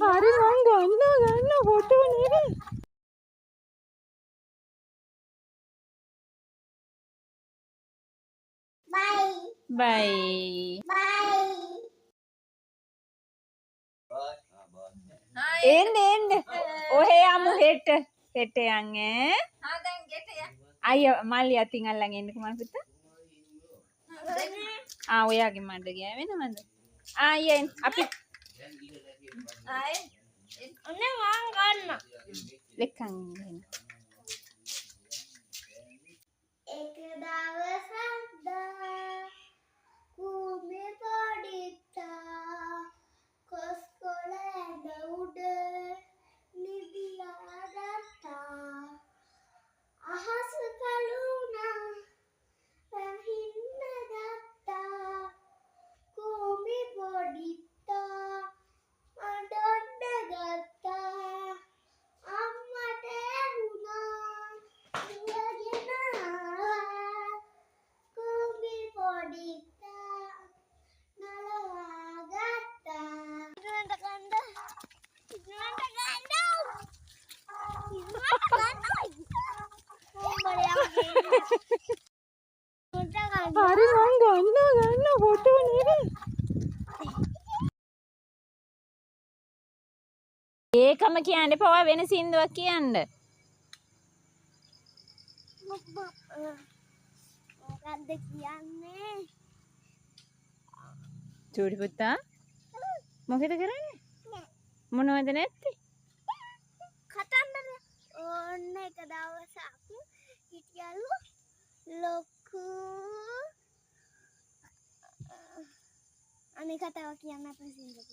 හරි මං ගන්න ෆොටෝ නෙවෙයි. බයි. එන්න. ඔහෙ යමු හෙට. හෙට යන් ඈ. දැන් ගෙට යන්න. අයියා මල්ලි අතින් අල්ලන් එන්නකෝ මල් පුතා. ඔයාගේ මඩ ගෑවෙනවද? අයියෙන් අපි ඔන්න මං ගන්න. ලෙක්කන් එන්න. එක දවසක් කුමේ පොඩිත්තා කොස්කොල ඇඳ උඩ නිදිලා ගත්තා. අහස කළුණා වැහින්න ගත්තා. කුමේ පොඩිත්තා අඬන්න ගත්තා. අම්මට ඇහුණා ඉවගෙන ආවා. කුමේ පොඩිත්තා නලවා ගත්තා. ඉන්නට ගන්න. හරි මං ගන්න ෆොටෝ නෙවෙයි. ඒකම කියන්න පවා වෙන සින්දුවක් කියන්න. මොකක්ද කියන්නේ? චූටි පුතා මොකද කරන්නේ? මොනවද නැත්තේ? කතන්දර. ඕන්න එක දවසක් හිටියලු ලොකු අනේ කතාව කියන්න අපේ සින්දුවක.